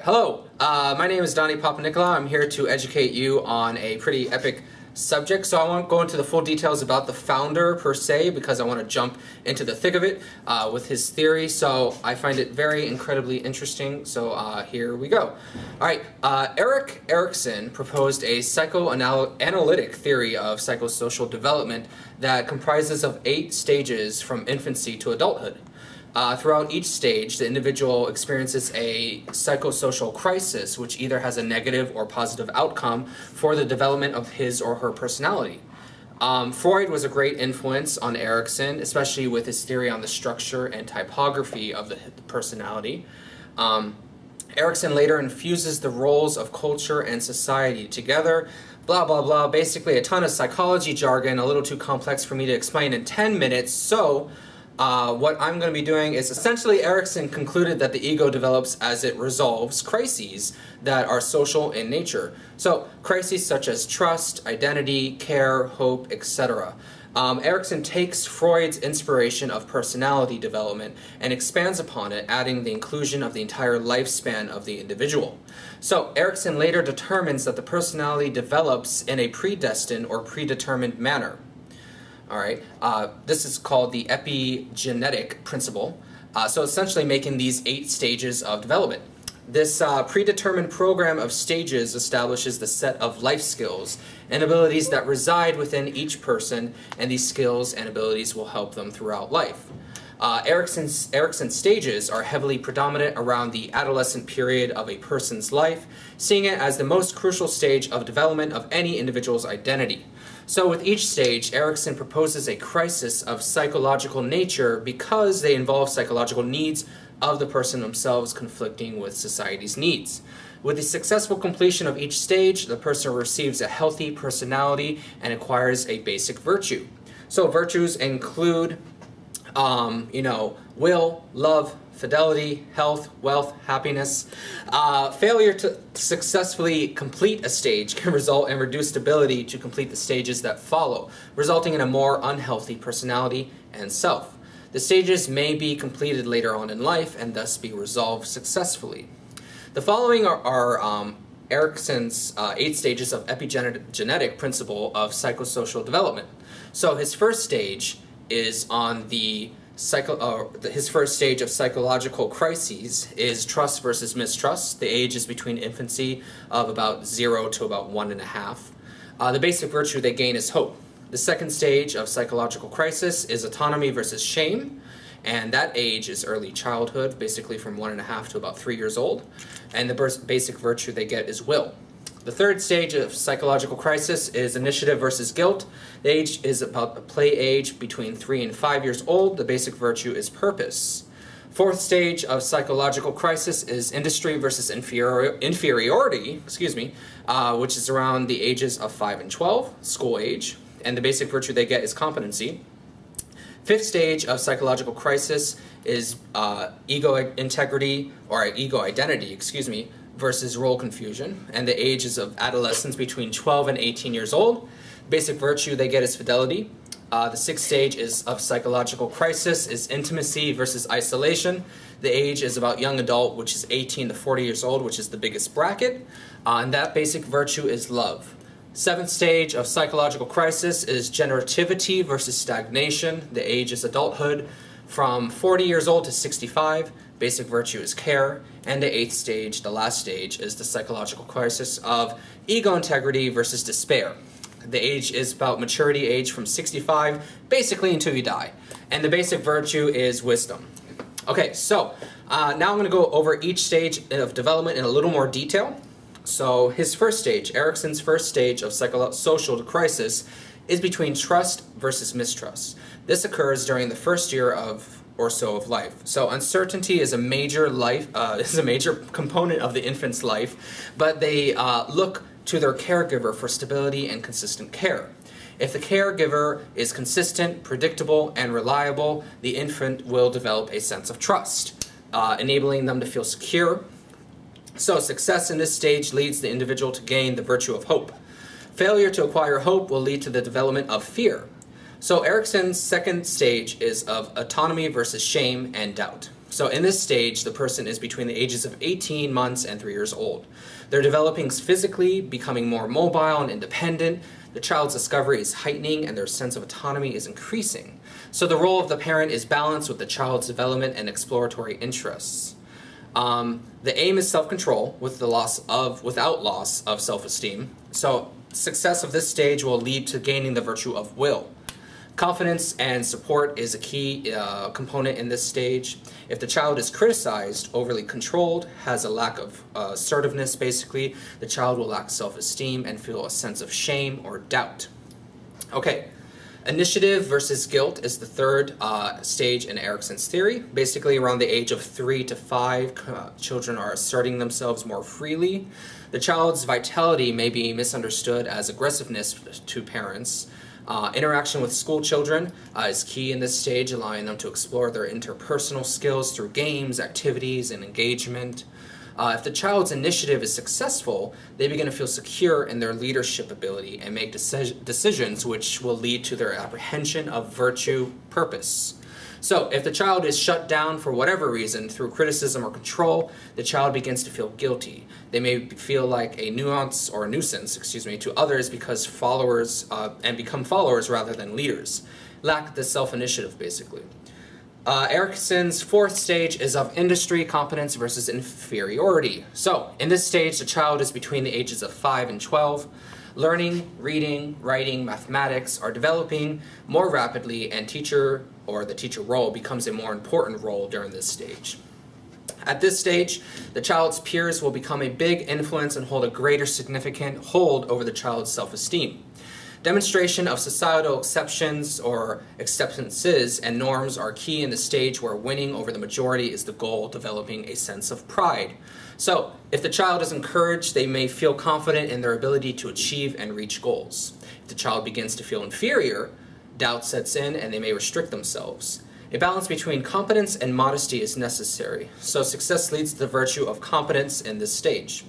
Hello, my name is Dani P. I'm here to educate you on a pretty epic subject. So I won't go into the full details about the founder per se because I want to jump into the thick of it with his theory. So I find it very incredibly interesting. So here we go. All right, Erikson proposed a psychoanalytic theory of psychosocial development that comprises of 8 stages from infancy to adulthood. Throughout each stage, the individual experiences a psychosocial crisis, which either has a negative or positive outcome for the development of his or her personality. Freud was a great influence on Erikson, especially with his theory on the structure and typography of the personality. Erikson later infuses the roles of culture and society together, blah, blah, blah. Basically, a ton of psychology jargon, a little too complex for me to explain in 10 minutes, so what I'm going to be doing is essentially Erikson concluded that the ego develops as it resolves crises that are social in nature. So crises such as trust, identity, care, hope, etc. Erikson takes Freud's inspiration of personality development and expands upon it, adding the inclusion of the entire lifespan of the individual. So Erikson later determines that the personality develops in a predestined or predetermined manner. All right, this is called the epigenetic principle. So essentially making these 8 stages of development. This predetermined program of stages establishes the set of life skills and abilities that reside within each person, and these skills and abilities will help them throughout life. Erikson's stages are heavily predominant around the adolescent period of a person's life, seeing it as the most crucial stage of development of any individual's identity. So with each stage, Erikson proposes a crisis of psychological nature because they involve psychological needs of the person themselves conflicting with society's needs. With the successful completion of each stage, the person receives a healthy personality and acquires a basic virtue. So virtues include will, love, fidelity, health, wealth, happiness. Failure to successfully complete a stage can result in reduced ability to complete the stages that follow, resulting in a more unhealthy personality and self. The stages may be completed later on in life and thus be resolved successfully. The following are Erikson's 8 stages of epigenetic principle of psychosocial development. So his first stage is on his first stage of psychological crises is trust versus mistrust. The age is between infancy of about 0 to about 1.5. The basic virtue they gain is hope. The second stage of psychological crisis is autonomy versus shame, and that age is early childhood, basically from 1.5 to about 3 years old. And the basic virtue they get is will. The third stage of psychological crisis is initiative versus guilt. The age is about a play age between 3 and 5 years old. The basic virtue is purpose. Fourth stage of psychological crisis is industry versus inferiority, which is around the ages of 5 and 12, school age. And the basic virtue they get is competency. Fifth stage of psychological crisis is ego identity, versus role confusion, and the ages of adolescence between 12 and 18 years old. Basic virtue they get is fidelity. The sixth stage of psychological crisis is intimacy versus isolation. The age is about young adult, which is 18 to 40 years old, which is the biggest bracket, and that basic virtue is love. Seventh stage of psychological crisis is generativity versus stagnation. The age is adulthood, from 40 years old to 65. Basic virtue is care. And the 8th stage, the last stage, is the psychological crisis of ego integrity versus despair. The age is about maturity age from 65, basically until you die. And the basic virtue is wisdom. Okay, so now I'm going to go over each stage of development in a little more detail. So his first stage, Erikson's first stage of psychosocial crisis, is between trust versus mistrust. This occurs during the first year or so of life. So uncertainty is a major component of the infant's life, but they look to their caregiver for stability and consistent care. If the caregiver is consistent, predictable, and reliable, the infant will develop a sense of trust, enabling them to feel secure. So success in this stage leads the individual to gain the virtue of hope. Failure to acquire hope will lead to the development of fear. So Erikson's second stage is of autonomy versus shame and doubt. So in this stage, the person is between the ages of 18 months and 3 years old. They're developing physically, becoming more mobile and independent. The child's discovery is heightening and their sense of autonomy is increasing. So the role of the parent is balanced with the child's development and exploratory interests. The aim is self-control without loss of self-esteem. So success of this stage will lead to gaining the virtue of will. Confidence and support is a key component in this stage. If the child is criticized, overly controlled, has a lack of assertiveness basically, the child will lack self-esteem and feel a sense of shame or doubt. Okay, initiative versus guilt is the third stage in Erikson's theory. Basically around the age of 3 to 5, children are asserting themselves more freely. The child's vitality may be misunderstood as aggressiveness to parents. Interaction with school children is key in this stage, allowing them to explore their interpersonal skills through games, activities, and engagement. If the child's initiative is successful, they begin to feel secure in their leadership ability and make decisions which will lead to their apprehension of virtue purpose. So if the child is shut down for whatever reason through criticism or control, the child begins to feel guilty. They may feel like a nuisance to others because followers and become followers rather than leaders. Lack the self-initiative basically. Erikson's fourth stage is of industry competence versus inferiority. So in this stage, the child is between the ages of 5 and 12. Learning, reading, writing, mathematics are developing more rapidly, and teacher or the teacher role becomes a more important role during this stage. At this stage, the child's peers will become a big influence and hold a greater significant hold over the child's self-esteem. Demonstration of societal exceptions or acceptances and norms are key in the stage where winning over the majority is the goal, developing a sense of pride. So, if the child is encouraged, they may feel confident in their ability to achieve and reach goals. If the child begins to feel inferior, doubt sets in and they may restrict themselves. A balance between competence and modesty is necessary, so success leads to the virtue of competence in this stage.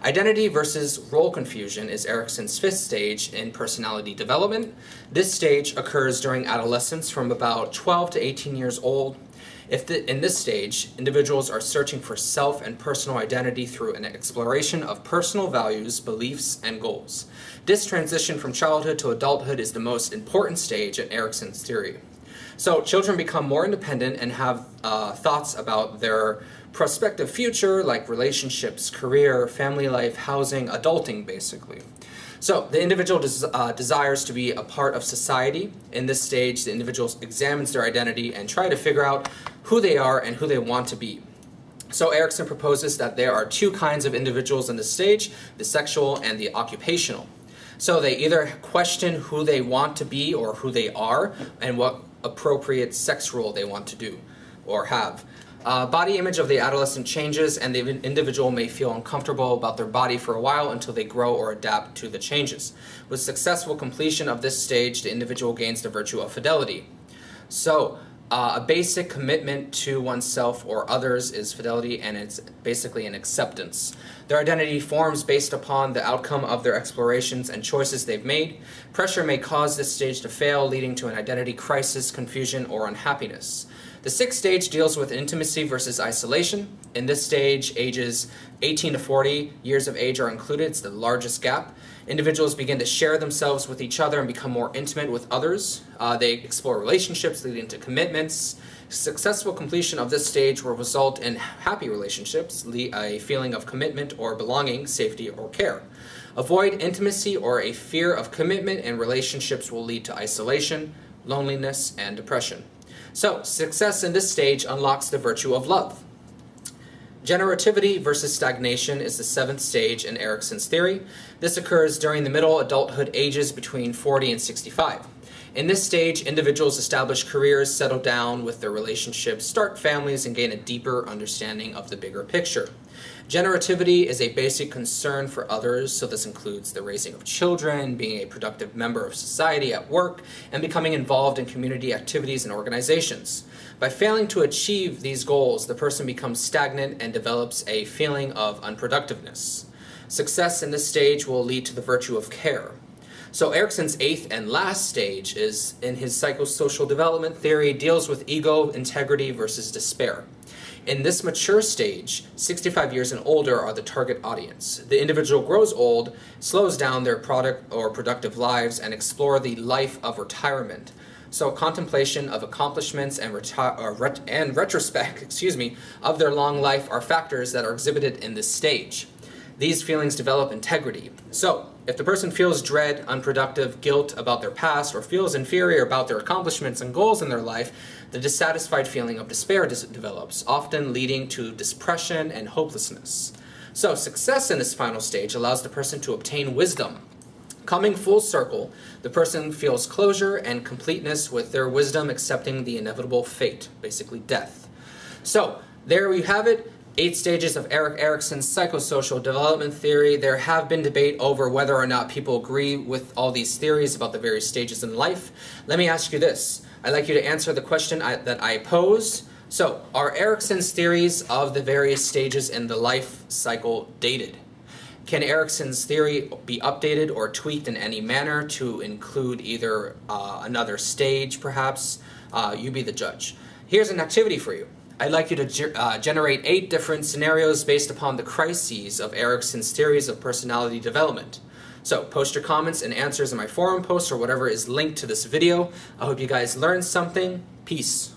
Identity versus role confusion is Erikson's fifth stage in personality development. This stage occurs during adolescence from about 12 to 18 years old. In this stage, individuals are searching for self and personal identity through an exploration of personal values, beliefs, and goals. This transition from childhood to adulthood is the most important stage in Erikson's theory. So children become more independent and have thoughts about their prospective future, like relationships, career, family life, housing, adulting, basically. So the individual desires to be a part of society. In this stage, the individual examines their identity and try to figure out who they are and who they want to be. So Erikson proposes that there are two kinds of individuals in this stage, the sexual and the occupational. So they either question who they want to be or who they are and what appropriate sex role they want to do or have. Body image of the adolescent changes, and the individual may feel uncomfortable about their body for a while until they grow or adapt to the changes. With successful completion of this stage, the individual gains the virtue of fidelity. So, a basic commitment to oneself or others is fidelity, and it's basically an acceptance. Their identity forms based upon the outcome of their explorations and choices they've made. Pressure may cause this stage to fail, leading to an identity crisis, confusion, or unhappiness. The sixth stage deals with intimacy versus isolation. In this stage, ages 18 to 40 years of age are included. It's the largest gap. Individuals begin to share themselves with each other and become more intimate with others. They explore relationships leading to commitments. Successful completion of this stage will result in happy relationships, a feeling of commitment or belonging, safety, or care. Avoid intimacy or a fear of commitment and relationships will lead to isolation, loneliness, and depression. So, success in this stage unlocks the virtue of love. Generativity versus stagnation is the seventh stage in Erikson's theory. This occurs during the middle adulthood ages between 40 and 65. In this stage, individuals establish careers, settle down with their relationships, start families, and gain a deeper understanding of the bigger picture. Generativity is a basic concern for others, so this includes the raising of children, being a productive member of society at work, and becoming involved in community activities and organizations. By failing to achieve these goals, the person becomes stagnant and develops a feeling of unproductiveness. Success in this stage will lead to the virtue of care. So Erikson's eighth and last stage is, in his psychosocial development theory, deals with ego, integrity versus despair. In this mature stage, 65 years and older are the target audience. The individual grows old, slows down their product or productive lives, and explore the life of retirement. So contemplation of accomplishments and retrospect, of their long life are factors that are exhibited in this stage. These feelings develop integrity. So, if the person feels dread, unproductive, guilt about their past, or feels inferior about their accomplishments and goals in their life, the dissatisfied feeling of despair develops, often leading to depression and hopelessness. So, success in this final stage allows the person to obtain wisdom. Coming full circle, the person feels closure and completeness with their wisdom accepting the inevitable fate, basically death. So, there we have it. 8 stages of Erik Erikson's psychosocial development theory. There have been debate over whether or not people agree with all these theories about the various stages in life. Let me ask you this. I'd like you to answer the question that I posed. So, are Erikson's theories of the various stages in the life cycle dated? Can Erikson's theory be updated or tweaked in any manner to include either another stage, perhaps? You be the judge. Here's an activity for you. I'd like you to generate 8 different scenarios based upon the crises of Erikson's theories of personality development. So post your comments and answers in my forum post or whatever is linked to this video. I hope you guys learned something. Peace.